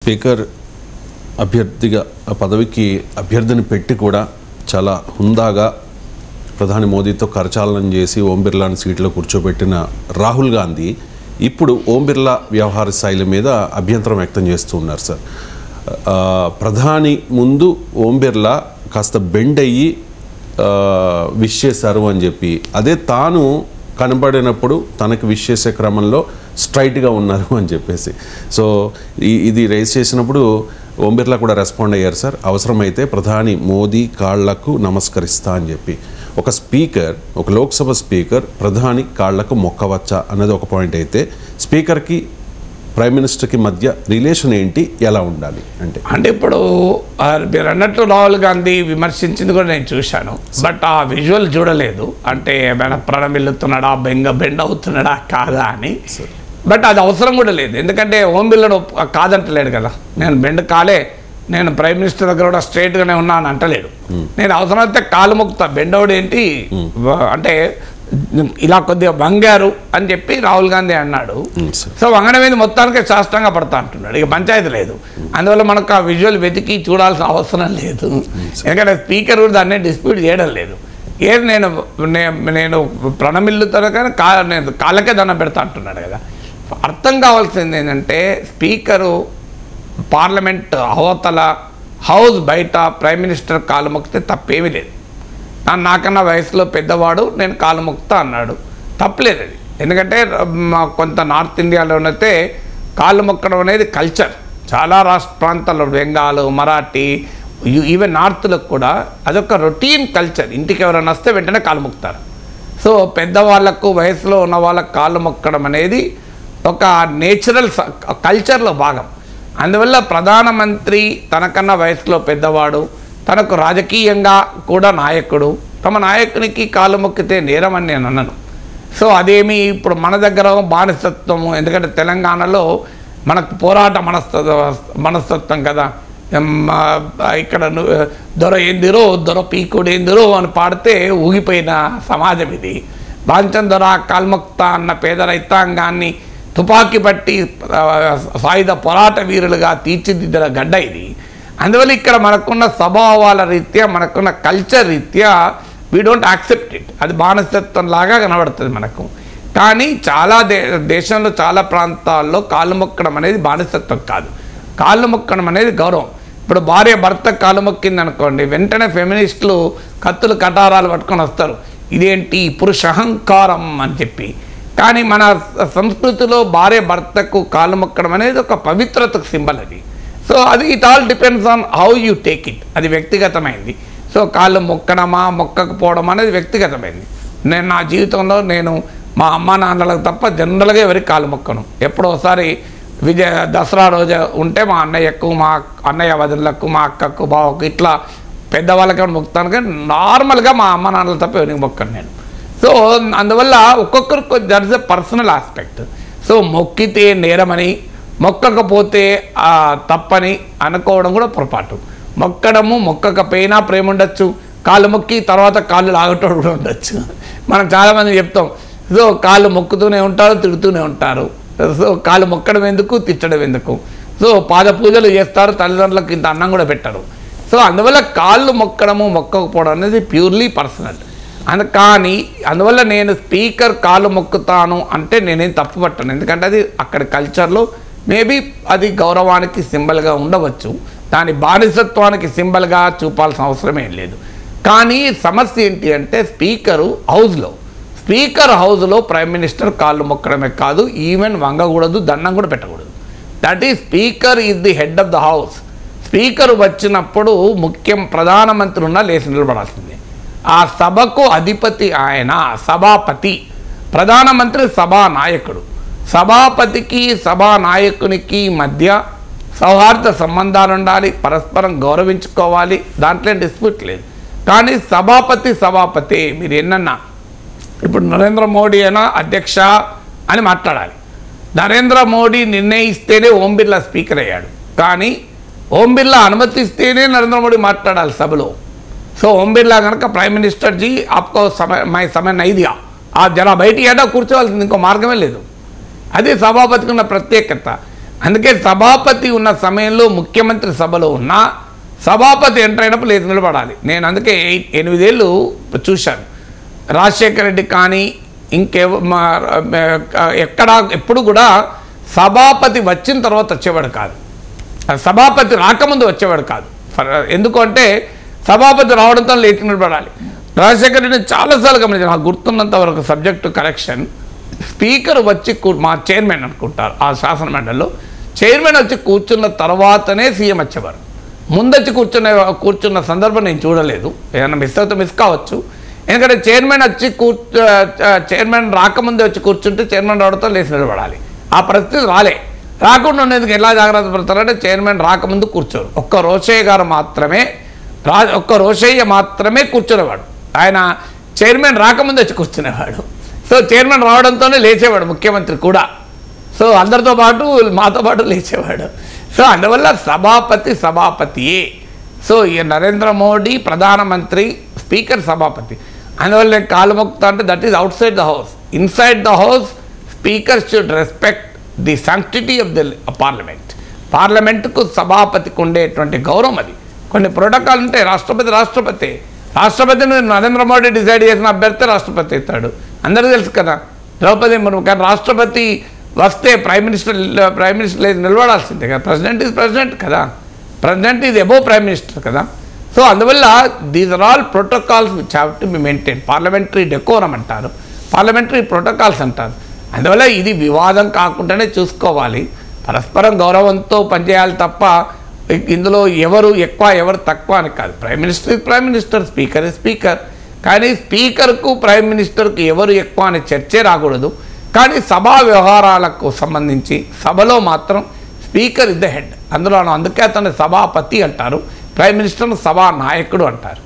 Speaker అభ్యర్థిగా పదవికి అభ్యర్థిని పెట్టి కూడా చాలా హుందాగా ప్రధాని మోదీతో కరచాలనం చేసి ఓం బిర్లాని సీట్లో కూర్చోబెట్టిన రాహుల్ గాంధీ ఇప్పుడు ఓం బిర్లా వ్యవహార శైలి మీద అభ్యంతరం వ్యక్తం చేస్తూ ఉన్నారు సార్. ప్రధాని ముందు ఓం బిర్లా కాస్త బెండ్ అయ్యి విష్ చేశారు అని చెప్పి, అదే తాను కనబడినప్పుడు తనకు విష్ చేసే క్రమంలో స్ట్రైట్గా ఉన్నారు అని చెప్పేసి, సో ఇది రైజ్ చేసినప్పుడు ఓం బిర్లా కూడా రెస్పాండ్ అయ్యారు సార్. అవసరమైతే ప్రధాని మోదీ కాళ్లకు నమస్కరిస్తా అని చెప్పి. ఒక స్పీకర్, ఒక లోక్సభ స్పీకర్ ప్రధాని కాళ్లకు మొక్కవచ్చా అన్నది ఒక పాయింట్ అయితే, స్పీకర్కి ప్రైమ్ మినిస్టర్కి మధ్య రిలేషన్ ఏంటి, ఎలా ఉండాలి అంటే ఇప్పుడు మీరు అన్నట్టు రాహుల్ గాంధీ విమర్శించింది కూడా నేను చూశాను, బట్ ఆ విజువల్ చూడలేదు. అంటే ప్రణమిల్లుతున్నాడా, బెండ్ అవుతున్నాడా కాదా అని. బట్ అది అవసరం కూడా లేదు, ఎందుకంటే ఓం బిర్లాను కాదంటలేడు కదా. నేను బెండ్ కాలే, నేను ప్రైమ్ మినిస్టర్ దగ్గర కూడా స్ట్రైట్గానే ఉన్నాను అంటలేడు. నేను అవసరమైతే కాలు మొక్కుతా, బెండ్ అవుడు ఏంటి అంటే ఇలా కొద్దిగా వంగారు అని చెప్పి రాహుల్ గాంధీ అన్నాడు. సో వంగడం మీద మొత్తానికి శాస్త్రంగా పడతా అంటున్నాడు. ఇక పంచాయతీ లేదు, అందువల్ల మనకు ఆ విజువల్ వెతికి చూడాల్సిన అవసరం లేదు. ఎందుకంటే స్పీకర్ కూడా దాన్ని డిస్ప్యూట్ చేయడం లేదు. ఏది నేను ప్రణమిల్లుతాను కానీ నేను కాళ్ళకే దండం పెడతా అంటున్నాడు కదా. అర్థం కావాల్సింది ఏంటంటే, స్పీకరు పార్లమెంట్ అవతల హౌస్ బయట ప్రైమ్ మినిస్టర్ కాలు మొక్కితే తప్పేమీ లేదు. నాకన్నా వయసులో పెద్దవాడు, నేను కాలు మొక్కుతా అన్నాడు, తప్పలేదు అది. ఎందుకంటే కొంత నార్త్ ఇండియాలోనైతే కాళ్ళు మొక్కడం అనేది కల్చర్. చాలా రాష్ట్ర ప్రాంతాల్లో బెంగాల్, మరాఠీ, ఈవెన్ నార్త్లో కూడా అదొక రొటీన్ కల్చర్. ఇంటికి ఎవరైనా వస్తే వెంటనే కాలు మొక్కుతారు. సో పెద్దవాళ్ళకు, వయసులో ఉన్న వాళ్ళకు కాళ్ళు మొక్కడం అనేది ఒక నేచురల్ కల్చర్లో భాగం. అందువల్ల ప్రధానమంత్రి తనకన్నా వయసులో పెద్దవాడు, తనకు రాజకీయంగా కూడా నాయకుడు, తమ నాయకునికి కాలు మొక్కితే నేరం అని నేను అన్నాను. సో అదేమి ఇప్పుడు మన దగ్గర బానిసత్వము, ఎందుకంటే తెలంగాణలో మనకు పోరాట మనస్తత్వం కదా. ఇక్కడ దొర ఏందిరో, దొర పీకుడు ఏందిరో అని పాడితే ఊగిపోయిన సమాజం ఇది. బాంచన్ దొర కాల్మొక్తా అన్న పేద రైతాంగాన్ని తుపాకీ పట్టి సాయుధ పోరాట వీరులుగా తీర్చిదిద్దిన గడ్డ ఇది. అందువల్ల ఇక్కడ మనకున్న స్వభావాల రీత్యా, మనకున్న కల్చర్ రీత్యా వీ డోంట్ యాక్సెప్ట్ ఇట్. అది బానిసత్వం లాగా కనబడుతుంది మనకు. కానీ చాలా దేశంలో చాలా ప్రాంతాల్లో కాళ్ళు మొక్కడం అనేది బానిసత్వం కాదు, కాళ్ళు మొక్కడం అనేది గౌరవం. ఇప్పుడు భార్య భర్త కాళ్ళు మొక్కింది అనుకోండి, వెంటనే ఫెమినిస్టులు కత్తులు కటారాలు పట్టుకొని వస్తారు, ఇదేంటి పురుషహంకారం అని చెప్పి. కానీ మన సంస్కృతిలో భార్య భర్తకు కాళ్ళు మొక్కడం అనేది ఒక పవిత్రతకు సింబల్ అది. సో అది it all depends on how you take it. అది వ్యక్తిగతమైంది. సో కాళ్ళు మొక్కడమా మొక్కకపోవడం అనేది వ్యక్తిగతమైంది. నేను నా జీవితంలో మా అమ్మ నాన్నలకు తప్ప జనరల్గా ఎవరికి కాళ్ళు మొక్కను. ఎప్పుడోసారి దసరా రోజు ఉంటే మా అన్నయ్యకు, మా అన్నయ్య వదినలకు, మా అక్కకు, బావకు, ఇట్లా పెద్దవాళ్ళకి మొక్కుతాను. కానీ నార్మల్గా మా అమ్మ నాన్నలు తప్ప ఎవరికి మొక్కను నేను. సో అందువల్ల ఒక్కొక్కరికి that is a personal aspect. So మొక్కితే నేరమని, మొక్కకపోతే తప్పని అనుకోవడం కూడా పొరపాటు. మొక్కడము, మొక్కకపోయినా ప్రేమ ఉండొచ్చు, కాళ్ళు మొక్కి తర్వాత కాళ్ళు లాగటోడు కూడా ఉండొచ్చు. మనం చాలామంది చెప్తాం, సో కాళ్ళు మొక్కుతూనే ఉంటారు, తిడుతూనే ఉంటారు. సో కాళ్ళు మొక్కడం ఎందుకు, తిట్టడం ఎందుకు? సో పాద పూజలు చేస్తారు, తల్లిదండ్రులకు ఇంత అన్నం కూడా పెట్టరు. సో అందువల్ల కాళ్ళు మొక్కడము, మొక్కకపోవడం అనేది ప్యూర్లీ పర్సనల్. కానీ అందువల్ల నేను స్పీకర్ కాళ్ళు మొక్కుతాను అంటే నేనేం తప్పు పట్టను. ఎందుకంటే అది అక్కడ కల్చర్లో మేబీ అది గౌరవానికి సింబల్గా ఉండవచ్చు, దాని బానిసత్వానికి సింబల్గా చూపాల్సిన అవసరం ఏం లేదు. కానీ సమస్య ఏంటి అంటే, స్పీకర్ హౌస్లో ప్రైమ్ మినిస్టర్ కాళ్ళు మొక్కడమే కాదు, ఈవెన్ వంగకూడదు, దండం కూడా పెట్టకూడదు. That is speaker is the head of the house. Speaker వచ్చినప్పుడు ముఖ్యం ప్రధానమంత్రి ఉన్నా లేచి నిలబడాల్సిందే. ఆ సభకు అధిపతి ఆయన, సభాపతి. ప్రధానమంత్రి సభా నాయకుడు. సభాపతికి సభా నాయకునికి మధ్య సౌహార్ద సంబంధాలు ఉండాలి, పరస్పరం గౌరవించుకోవాలి, దాంట్లో డిస్ప్యూట్ లేదు. కానీ సభాపతి మీరు ఎన్నన్నా, ఇప్పుడు నరేంద్ర మోడీ అయినా అధ్యక్ష అని మాట్లాడాలి. నరేంద్ర మోడీ నిర్ణయిస్తేనే ఓం బిర్లా స్పీకర్ అయ్యాడు, కానీ ఓం బిర్లా అనుమతిస్తేనే నరేంద్ర మోడీ మాట్లాడాలి సభలో. సో ఓం బిర్లా కనుక ప్రైమ్ మినిస్టర్ జీ ఆప్కో సమయ నహీ దియా, ఆ జరా బయటికి ఏడా కూర్చోవాల్సింది, ఇంకో మార్గమే లేదు. అది సభాపతికి ఉన్న ప్రత్యేకత. అందుకే సభాపతి ఉన్న సమయంలో ముఖ్యమంత్రి సభలో ఉన్నా సభాపతి ఎంటర్ అయినప్పుడు లేచి నిలబడాలి. నేను అందుకే 8 ఏళ్ళు చూశాను. రాజశేఖర రెడ్డి కానీ ఎప్పుడు కూడా సభాపతి వచ్చిన తర్వాత వచ్చేవాడు కాదు, సభాపతి రాకముందు వచ్చేవాడు కాదు. ఎందుకంటే సభాపతి రావడంతో లేచి నిలబడాలి. రాజశేఖర రెడ్డి చాలాసార్లు గమనించాను, నాకు గుర్తున్నంత వరకు సబ్జెక్టు కరెక్షన్, స్పీకర్ వచ్చి మా చైర్మన్ అనుకుంటారు ఆ శాసన మండలిలో, చైర్మన్ వచ్చి కూర్చున్న తర్వాతనే సీఎం వచ్చేవారు. ముందొచ్చి కూర్చున్న సందర్భం నేను చూడలేదు. ఏదైనా మిస్ అవుతే మిస్ కావచ్చు. ఎందుకంటే చైర్మన్ రాకముందే వచ్చి కూర్చుంటే చైర్మన్ రావడంతో లేచి నిలబడాలి. ఆ పరిస్థితి రాకుండా ఉండేందుకు ఎలా జాగ్రత్త పడతారంటే చైర్మన్ రాకముందు కూర్చోరు. ఒక్క రోషయ్య మాత్రమే కూర్చునేవాడు. ఆయన చైర్మన్ రాకముందు వచ్చి కూర్చునేవాడు. సో చైర్మన్ రావడంతోనే లేచేవాడు ముఖ్యమంత్రి కూడా. సో అందరితో పాటు మాతో పాటు లేచేవాడు. సో అందువల్ల సభాపతియే. సో ఈ నరేంద్ర మోడీ ప్రధానమంత్రి, స్పీకర్ సభాపతి. అందువల్ల నేను కాలు మొక్కుతా అంటే that is out side the house. Inside the house speaker should respect the sanctity of the parliament. పార్లమెంటుకు సభాపతికి ఉండేటువంటి గౌరవం అది. కొన్ని ప్రోటోకాల్ ఉంటాయి. రాష్ట్రపతిని నరేంద్ర మోడీ డిసైడ్ చేసిన అభ్యర్థి రాష్ట్రపతి అవుతాడు, అందరికీ తెలుసు కదా. ద్రౌపది ముర్ము కానీ రాష్ట్రపతి వస్తే ప్రైమ్ మినిస్టర్ లేదు నిలబడాల్సిందే కదా. ప్రెసిడెంట్ కదా, president is above prime minister కదా. సో అందువల్ల these are all protocols which have to be maintain. Parliamentary decorum అంటారు, పార్లమెంటరీ ప్రోటోకాల్స్ అంటారు. అందువల్ల ఇది వివాదం కాకుండానే చూసుకోవాలి, పరస్పరం గౌరవంతో పనిచేయాలి తప్ప ఇందులో ఎవరు ఎక్కువ ఎవరు తక్కువ అని కాదు. Prime minister, speaker. కానీ స్పీకర్కు ప్రైమ్ మినిస్టర్కు ఎవరు ఎక్కువ అనే చర్చే రాకూడదు. కానీ సభా వ్యవహారాలకు సంబంధించి సభలో మాత్రం స్పీకర్ ఇస్ ద హెడ్. అందుకే అతను సభాపతి అంటారు, ప్రైమ్ మినిస్టర్ను సభా నాయకుడు అంటారు.